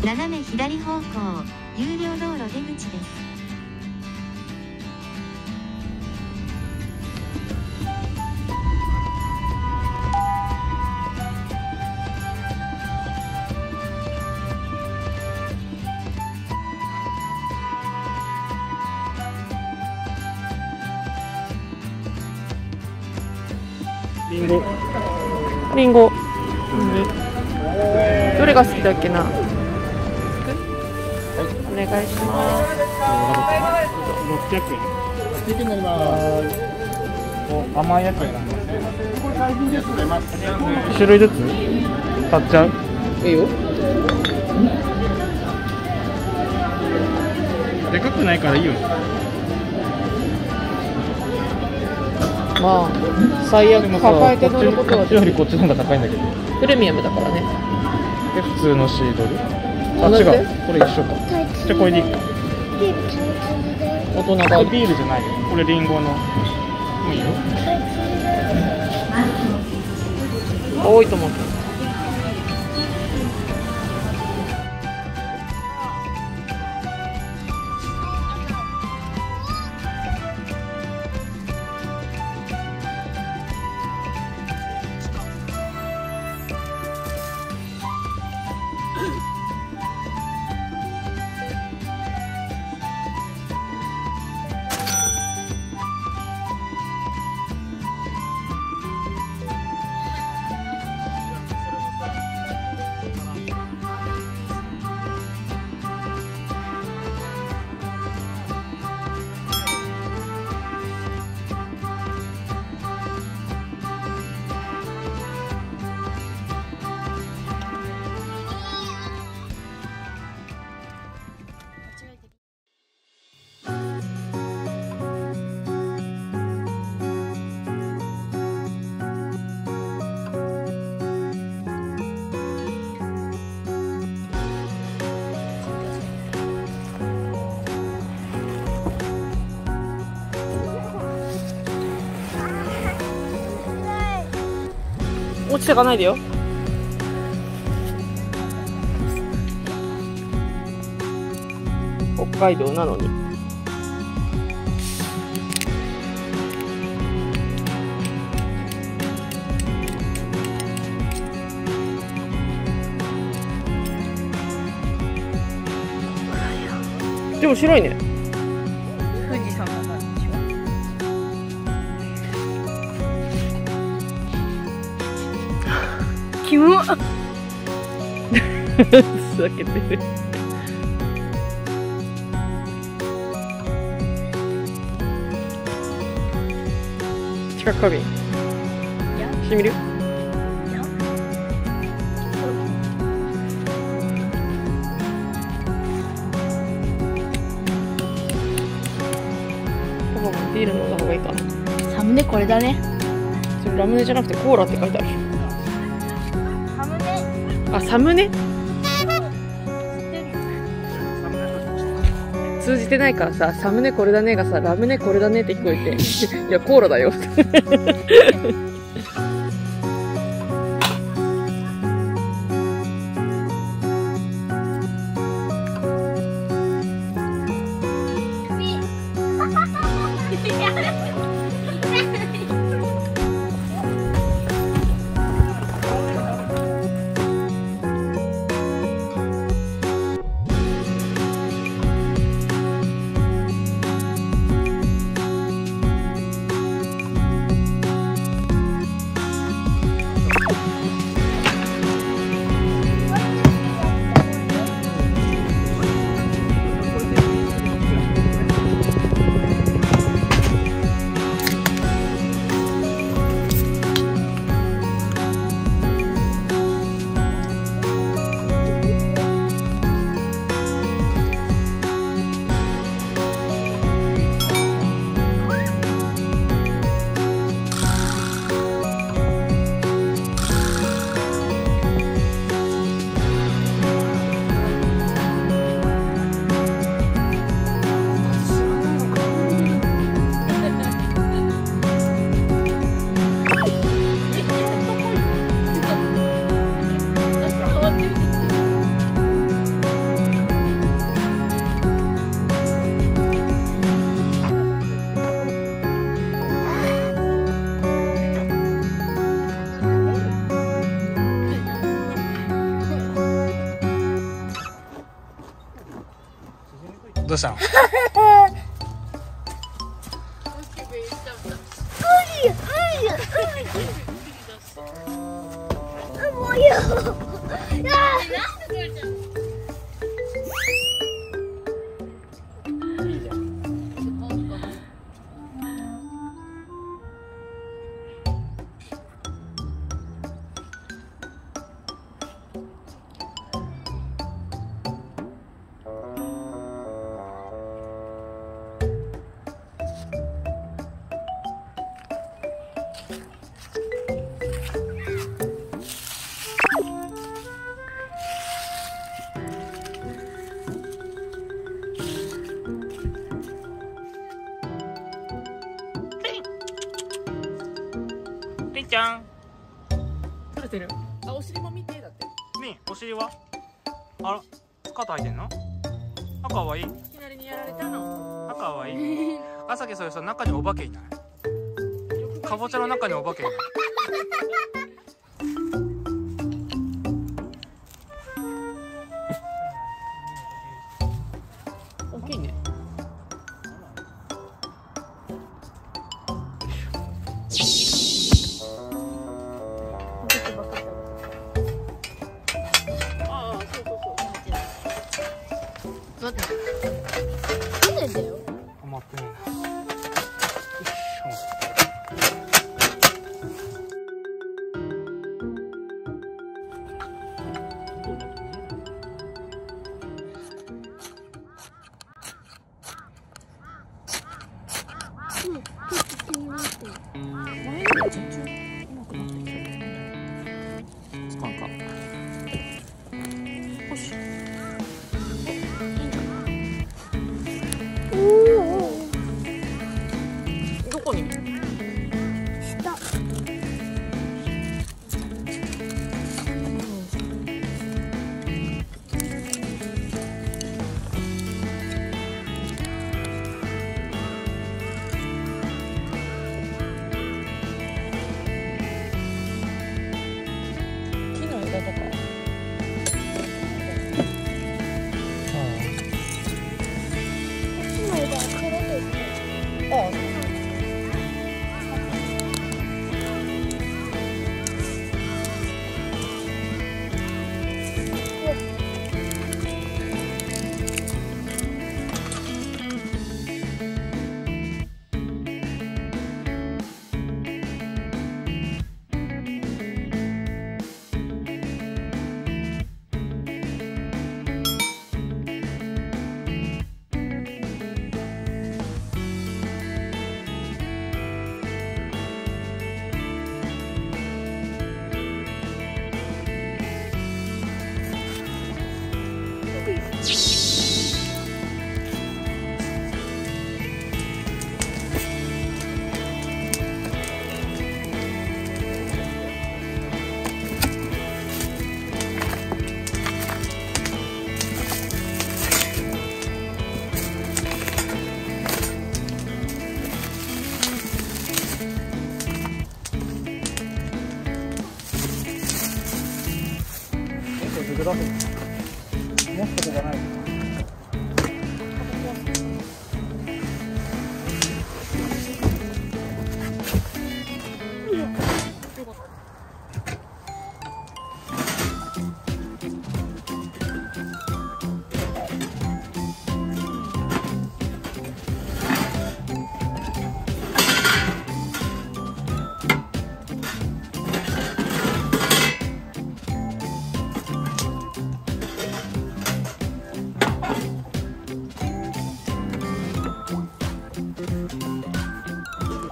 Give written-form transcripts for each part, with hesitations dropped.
斜め左方向、有料道路出口です。リンゴ。どれが好きだっけな。お願いします。600円。ステーキになります。甘いやつ選んで。これ大品ですね。1種類ずつ買っちゃう。いいよ。でかくないからいいよ。まあ最悪抱えて乗ることはこっちよりこっちの方が高いんだけど。プレミアムだからね。で普通のシードル。あ、違う。これ一緒か。じゃあこれでいいか。大人がいい。ビールじゃないよ。これリンゴの。もういいよ。多いと思う。落ちてかないでよ。北海道なのに。でも白いね。富士山の感じでしょ。キモっ。ふざけてる。近く花瓶してみる？パパもビール飲んだ方がいいかな。サムネこれだね。それラムネじゃなくてコーラって書いてある。サムネ。あ、サムネ？通じてないからさ、サムネこれだねがさ、ラムネこれだねって聞こえて、いや、コーラだよ。どうしたの？いいじゃん。りんちゃん。取れてる。あ、お尻も見てだって。みん、お尻は？あら、スカート履いてんの？あ、かわいい。いきなりにやられたの。あ、かわいい。朝木そういうさ、中にお化けいない？かぼちゃの中にお化けいない？大きいね。ああ、そうそうそう。待って。去年だよ。止まってねえな。つかんか。よし。どこに？下。木の枝とか。今枝枯れてる。ああ。結構出す。持つとこじゃない。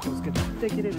気をつけて。手切れる。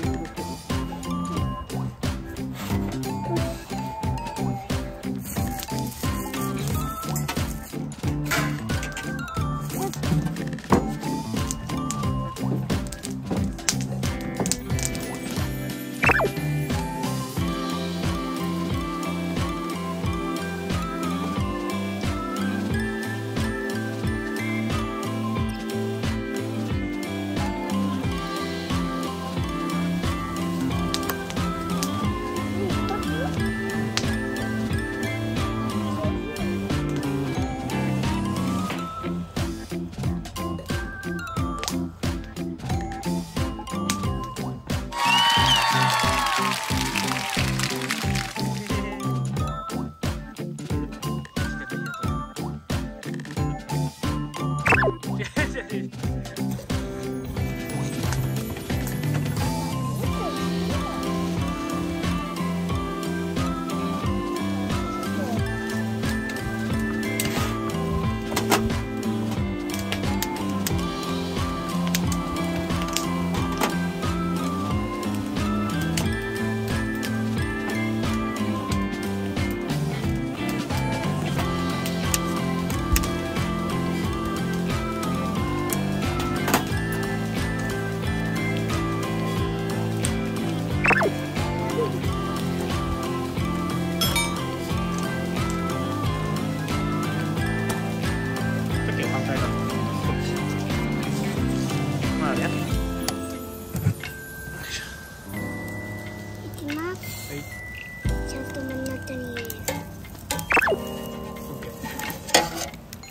ちゃんと真ん中に入れる。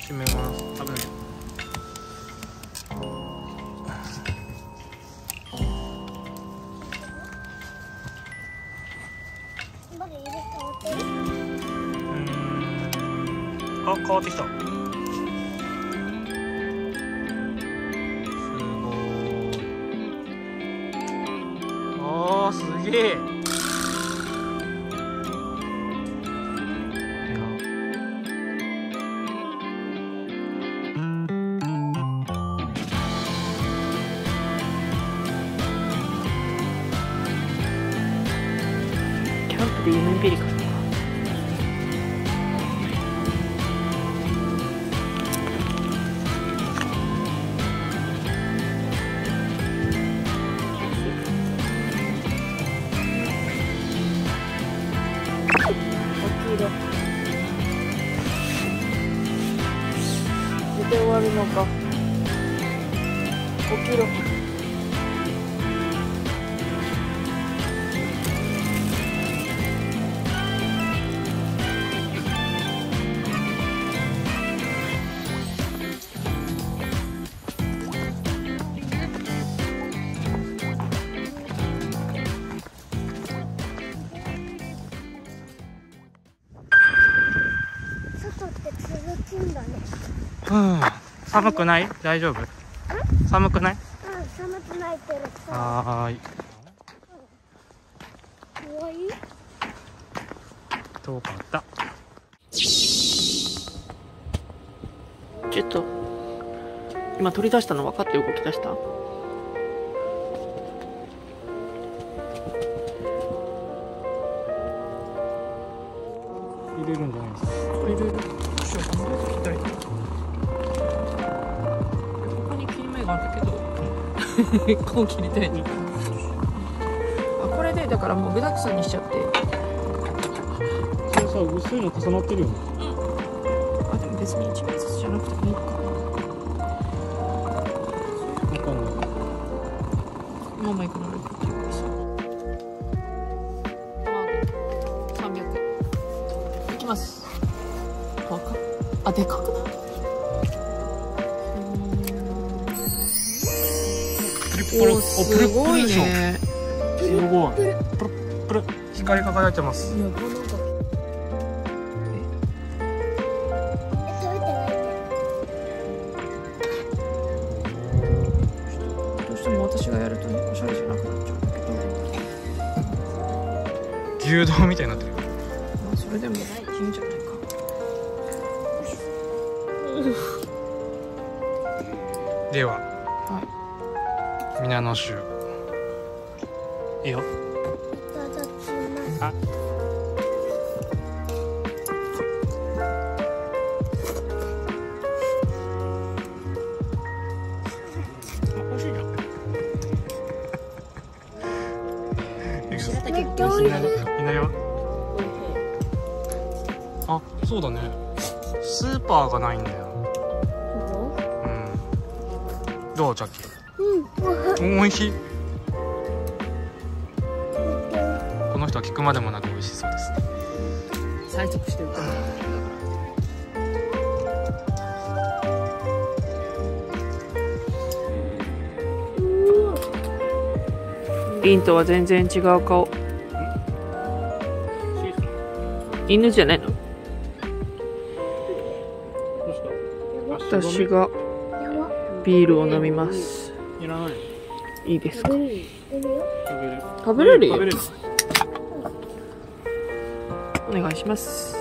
閉めます。危ない。まだ入れ変わってる？あ、変わってきた。すげえ。キャンプでユーピリカとか。寝て終わるのか。起きろ。外って続くんだね。寒くない？大丈夫？寒くない？うん、寒くないけどさ。はーい。かわいい。遠かった。ちょっと今取り出したの分かって動き出した？入れるんじゃないですか。入れる。ここに切り目があるけどこう切りたいね。あ、これでだからもう具だくさんにしちゃって。それさ、薄いの重なってるよね。あ、でも別に1枚ずつじゃなくてもいいかな。わかんない。ママいくなるっていうかさ。卵300円。いきます。あ、でかくない？お、すごいね。すごい。プルプル光り輝いてます。食べてないって。どうしても私がやるとね、おしゃれじゃなくなっちゃうんだけど。牛丼みたいになってる。まあそれでもいいんじゃないか。では、はい。皆の衆。いいよ。いただきます。あ。美味しいじゃん。めっちゃ美味しい。いなりは。あ、そうだね。スーパーがないんだよ。うん。どう、チャッキー。美味しい。この人は聞くまでもなく美味しそうですね。催促してるから。リンとは全然違う顔。犬じゃないの？私がビールを飲みます。いらない。いいですか？食べる。食べれるよ。食べれる。お願いします。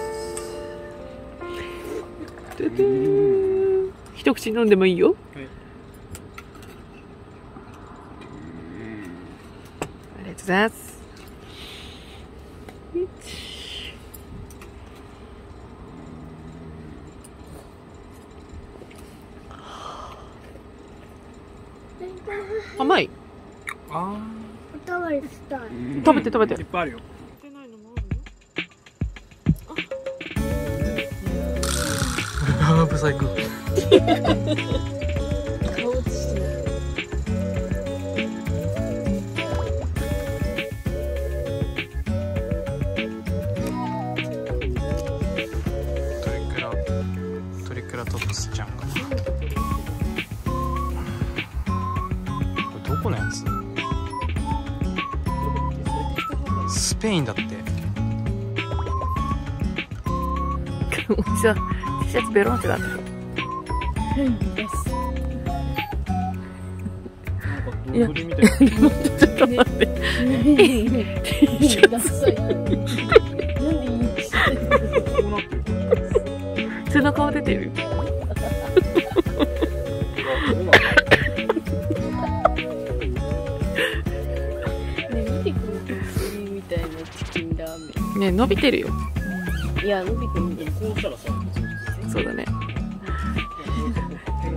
一口飲んでもいいよ。はい。ありがとうございます。甘い。あおかわりしたい。食べて食べて。いっぱいあるよ。ハーブサイクル。顔映してない。ペインだって。おじさん T シャツベロンってなってる。いや、ちょっと待って。背中出てるよ。ね、伸びてるよ。いや、伸びてる。こうしたらさ、そうだね。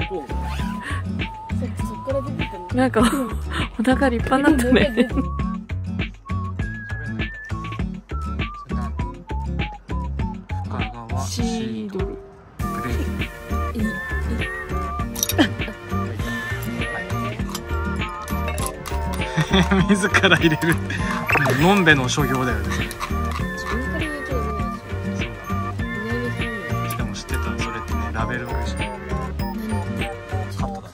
そっから出てたの。なんかお腹立派になったね。シードル。自ら入れる。のんべの所業だよね。自分から言うとね。しかも知ってた。それってね、ラベルがし。カットだな。